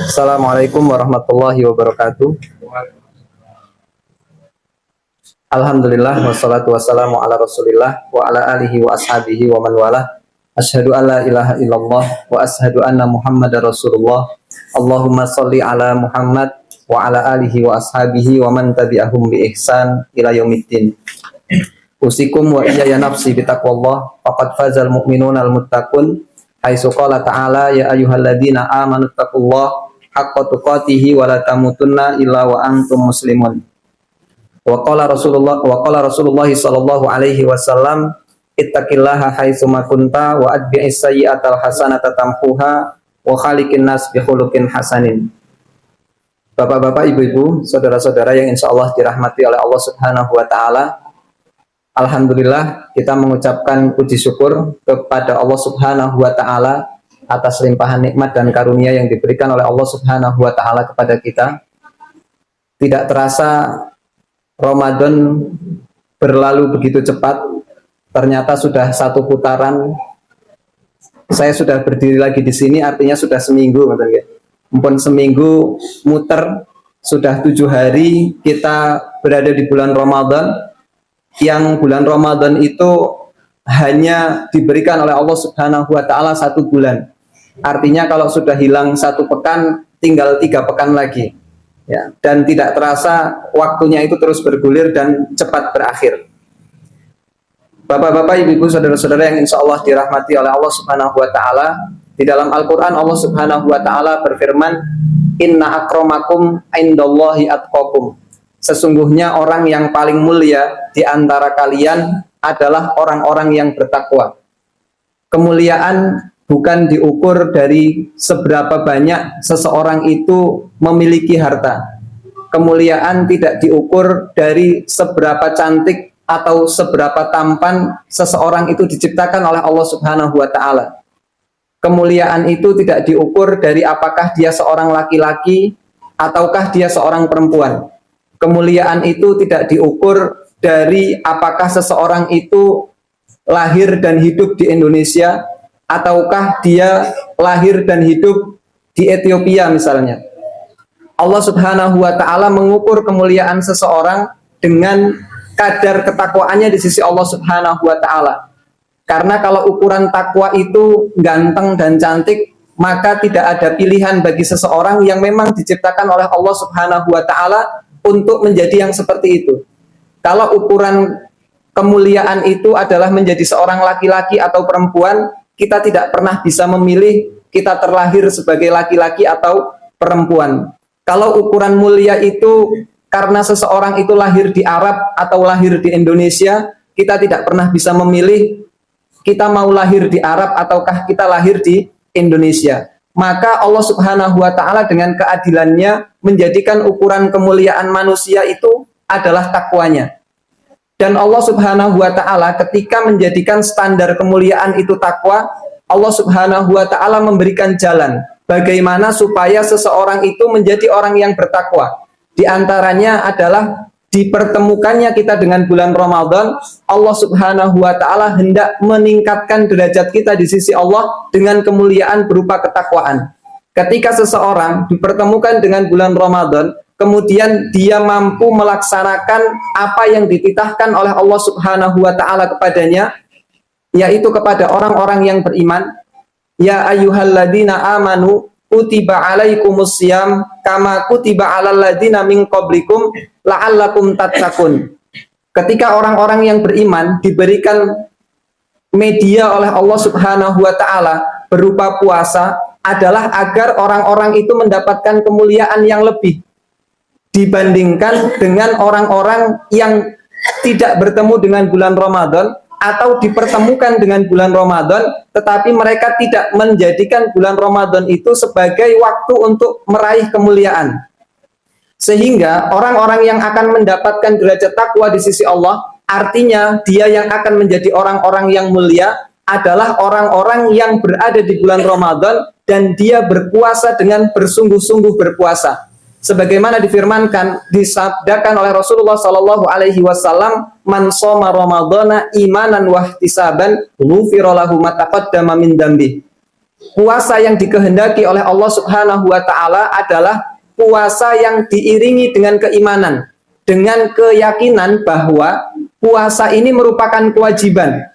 Assalamualaikum warahmatullahi wabarakatuh. Alhamdulillah wassalatu wassalamu ala Rasulillah wa ala alihi wa ashabihi wa man wala. Asyhadu an la ilaha illallah wa asyhadu anna Muhammadar Rasulullah. Allahumma shalli ala Muhammad wa ala alihi wa ashabihi wa man tabi'ahum bi ihsan ila yaumiddin. Usikum wa iyaya nafsi bitaqwallah faqad fazal mu'minuna al-muttaqun. Haitsu qala ta'ala ya ayyuhalladzina amanu taqullaha haqqa tuqatih wa la tamutunna illa wa antum muslimun. Wa qala Rasulullah sallallahu alaihi wasallam ittaqillaha haitsu ma kunta wa atbi'is sayyi'atal hasanata tamhuha wa khaliqin nas bi khuluqin hasanin. Bapak-bapak, ibu-ibu, saudara-saudara yang insyaallah dirahmati oleh Allah Subhanahu wa taala. Alhamdulillah, kita mengucapkan puji syukur kepada Allah Subhanahu wa taala atas limpahan nikmat dan karunia yang diberikan oleh Allah Subhanahu wa taala kepada kita. Tidak terasa Ramadan berlalu begitu cepat. Ternyata sudah satu putaran. Saya sudah berdiri lagi di sini, artinya sudah seminggu, mumpun seminggu muter, sudah 7 hari kita berada di bulan Ramadan. Yang bulan Ramadan itu hanya diberikan oleh Allah Subhanahu wa taala 1 bulan. Artinya kalau sudah hilang 1 pekan, tinggal 3 pekan lagi. Ya, dan tidak terasa waktunya itu terus bergulir dan cepat berakhir. Bapak-bapak, ibu-ibu, saudara-saudara yang insya Allah dirahmati oleh Allah Subhanahu wa taala, di dalam Al-Qur'an Allah Subhanahu wa taala berfirman, "Inna akramakum indallahi atqakum." Sesungguhnya orang yang paling mulia di antara kalian adalah orang-orang yang bertakwa. Kemuliaan bukan diukur dari seberapa banyak seseorang itu memiliki harta. Kemuliaan tidak diukur dari seberapa cantik atau seberapa tampan seseorang itu diciptakan oleh Allah Subhanahu wa taala. Kemuliaan itu tidak diukur dari apakah dia seorang laki-laki ataukah dia seorang perempuan. Kemuliaan itu tidak diukur dari apakah seseorang itu lahir dan hidup di Indonesia ataukah dia lahir dan hidup di Ethiopia misalnya. Allah Subhanahu wa taala mengukur kemuliaan seseorang dengan kadar ketakwaannya di sisi Allah Subhanahu wa taala. Karena kalau ukuran takwa itu ganteng dan cantik, maka tidak ada pilihan bagi seseorang yang memang diciptakan oleh Allah Subhanahu wa taala untuk menjadi yang seperti itu. Kalau ukuran kemuliaan itu adalah menjadi seorang laki-laki atau perempuan, kita tidak pernah bisa memilih kita terlahir sebagai laki-laki atau perempuan. Kalau ukuran mulia itu karena seseorang itu lahir di Arab atau lahir di Indonesia, kita tidak pernah bisa memilih kita mau lahir di Arab ataukah kita lahir di Indonesia. Maka Allah Subhanahu wa taala dengan keadilannya menjadikan ukuran kemuliaan manusia itu adalah takwanya. Dan Allah Subhanahu wa taala ketika menjadikan standar kemuliaan itu takwa, Allah Subhanahu wa taala memberikan jalan bagaimana supaya seseorang itu menjadi orang yang bertakwa. Di antaranya adalah dipertemukannya kita dengan bulan Ramadan. Allah Subhanahu wa taala hendak meningkatkan derajat kita di sisi Allah dengan kemuliaan berupa ketakwaan. Ketika seseorang dipertemukan dengan bulan Ramadan, kemudian dia mampu melaksanakan apa yang dititahkan oleh Allah Subhanahu wa taala kepadanya, yaitu kepada orang-orang yang beriman. Ya ayyuhalladzina amanu kutiba alaikumus syiyam kama kutiba alal ladzina min qablikum la'allakum tattaqun. Ketika orang-orang yang beriman diberikan media oleh Allah Subhanahu wa taala berupa puasa adalah agar orang-orang itu mendapatkan kemuliaan yang lebih dibandingkan dengan orang-orang yang tidak bertemu dengan bulan Ramadan atau dipertemukan dengan bulan Ramadan, tetapi mereka tidak menjadikan bulan Ramadan itu sebagai waktu untuk meraih kemuliaan. Sehingga orang-orang yang akan mendapatkan derajat takwa di sisi Allah, artinya dia yang akan menjadi orang-orang yang mulia adalah orang-orang yang berada di bulan Ramadan dan dia berpuasa dengan bersungguh-sungguh berpuasa. sebagaimana difirmankan, disabdakan oleh Rasulullah sallallahu alaihi wasallam, man shoma ramadhana imanan wa ihtisaban ghufira lahu ma taqaddama min dambi. Puasa yang dikehendaki oleh Allah Subhanahu wa taala adalah puasa yang diiringi dengan keimanan, dengan keyakinan bahwa puasa ini merupakan kewajiban.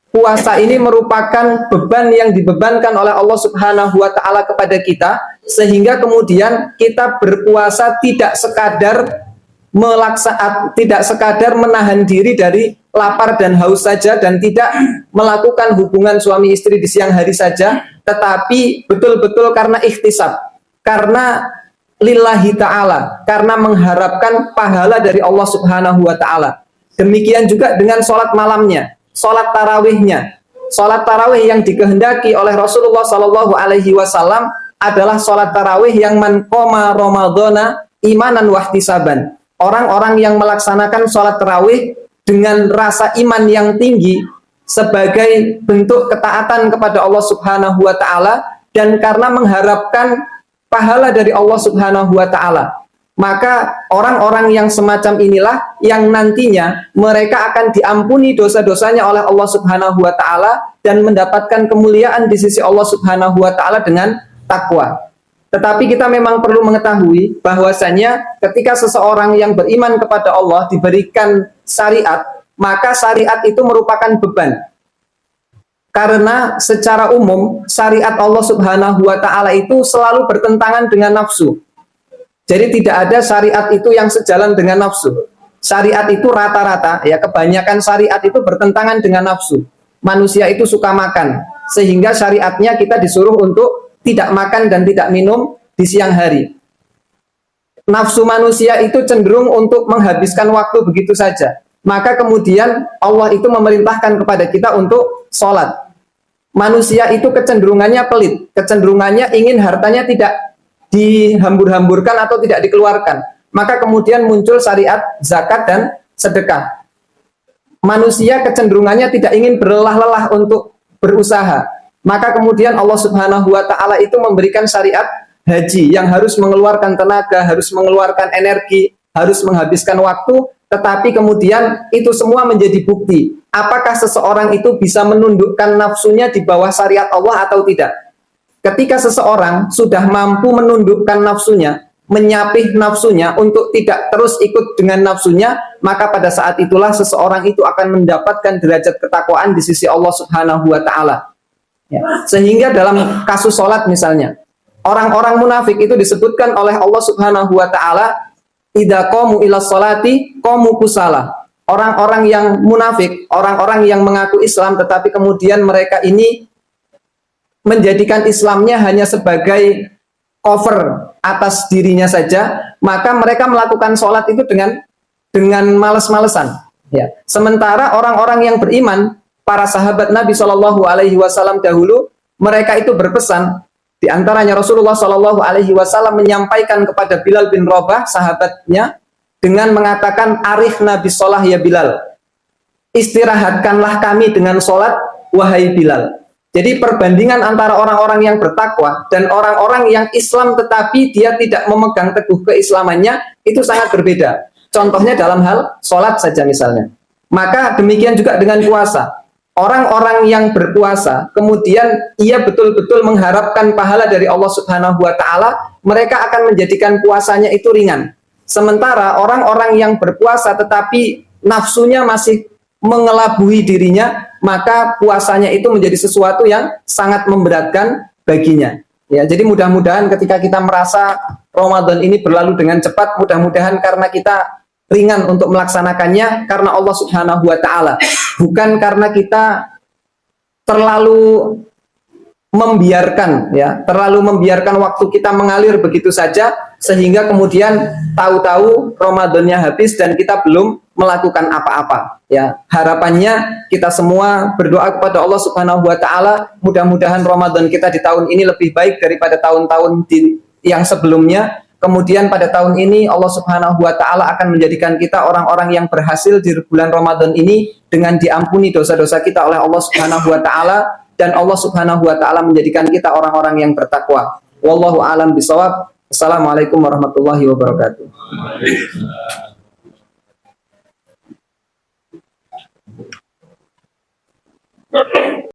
Puasa ini merupakan beban yang dibebankan oleh Allah Subhanahu wa taala kepada kita, sehingga kemudian kita berpuasa tidak sekadar menahan diri dari lapar dan haus saja, dan tidak melakukan hubungan suami istri di siang hari saja, tetapi betul-betul karena ikhtisab, karena lillahi ta'ala, karena mengharapkan pahala dari Allah Subhanahu wa ta'ala. Demikian juga dengan sholat malamnya, sholat tarawihnya. Sholat tarawih yang dikehendaki oleh Rasulullah Sallallahu Alaihi Wasallam adalah sholat tarawih yang man qoma ramadhana imanan wahtisaban. Orang-orang yang melaksanakan sholat tarawih dengan rasa iman yang tinggi sebagai bentuk ketaatan kepada Allah Subhanahu wa ta'ala, dan karena mengharapkan pahala dari Allah Subhanahu wa ta'ala. Maka orang-orang yang semacam inilah yang nantinya mereka akan diampuni dosa-dosanya oleh Allah Subhanahu wa ta'ala dan mendapatkan kemuliaan di sisi Allah Subhanahu wa ta'ala dengan takwa. Tetapi kita memang perlu mengetahui bahwasanya ketika seseorang yang beriman kepada Allah diberikan syariat, maka syariat itu merupakan beban. Karena secara umum syariat Allah Subhanahu wa ta'ala itu selalu bertentangan dengan nafsu. Jadi tidak ada syariat itu yang sejalan dengan nafsu. Syariat itu rata-rata, ya kebanyakan syariat itu bertentangan dengan nafsu. Manusia itu suka makan, sehingga syariatnya kita disuruh untuk tidak makan dan tidak minum di siang hari. Nafsu manusia itu cenderung untuk menghabiskan waktu begitu saja. Maka kemudian Allah itu memerintahkan kepada kita untuk sholat. Manusia itu kecenderungannya pelit, kecenderungannya ingin hartanya tidak dihambur-hamburkan atau tidak dikeluarkan. Maka kemudian muncul syariat zakat dan sedekah. Manusia kecenderungannya tidak ingin berlelah-lelah untuk berusaha. Maka kemudian Allah Subhanahu wa ta'ala itu memberikan syariat haji yang harus mengeluarkan tenaga, harus mengeluarkan energi, harus menghabiskan waktu, tetapi kemudian itu semua menjadi bukti. Apakah seseorang itu bisa menundukkan nafsunya di bawah syariat Allah atau tidak? Ketika seseorang sudah mampu menundukkan nafsunya, menyapih nafsunya untuk tidak terus ikut dengan nafsunya, maka pada saat itulah seseorang itu akan mendapatkan derajat ketakwaan di sisi Allah Subhanahu wa ta'ala. Ya. Sehingga dalam kasus sholat misalnya, orang-orang munafik itu disebutkan oleh Allah Subhanahu wa ta'ala, idza qamu ila sholati qamu kusala. Orang-orang yang munafik, orang-orang yang mengaku Islam tetapi kemudian mereka ini menjadikan Islamnya hanya sebagai cover atas dirinya saja, maka mereka melakukan sholat itu dengan males-malesan. Ya. Sementara orang-orang yang beriman, para sahabat Nabi Shallallahu Alaihi Wasallam dahulu, mereka itu berpesan. Di antaranya Rasulullah Shallallahu Alaihi Wasallam menyampaikan kepada Bilal bin Rabah, sahabatnya, dengan mengatakan, arif Nabi Sholah ya Bilal, istirahatkanlah kami dengan sholat, wahai Bilal. Jadi perbandingan antara orang-orang yang bertakwa dan orang-orang yang Islam tetapi dia tidak memegang teguh keislamannya itu sangat berbeda. Contohnya dalam hal sholat saja misalnya. Maka demikian juga dengan puasa. Orang-orang yang berpuasa kemudian ia betul-betul mengharapkan pahala dari Allah Subhanahu wa ta'ala, mereka akan menjadikan puasanya itu ringan. Sementara orang-orang yang berpuasa tetapi nafsunya masih mengelabui dirinya, maka puasanya itu menjadi sesuatu yang sangat memberatkan baginya. Ya, jadi mudah-mudahan ketika kita merasa Ramadan ini berlalu dengan cepat, mudah-mudahan karena kita ringan untuk melaksanakannya karena Allah Subhanahu wa ta'ala, bukan karena kita terlalu membiarkan waktu kita mengalir begitu saja sehingga kemudian tahu-tahu Ramadannya habis dan kita belum melakukan apa-apa. Ya, harapannya kita semua berdoa kepada Allah Subhanahu wa ta'ala, mudah-mudahan Ramadan kita di tahun ini lebih baik daripada tahun-tahun yang sebelumnya. Kemudian pada tahun ini Allah Subhanahu wa ta'ala akan menjadikan kita orang-orang yang berhasil di bulan Ramadan ini dengan diampuni dosa-dosa kita oleh Allah Subhanahu wa ta'ala, dan Allah Subhanahu wa ta'ala menjadikan kita orang-orang yang bertakwa. Wallahu a'lam bishawab. Assalamualaikum warahmatullahi wabarakatuh.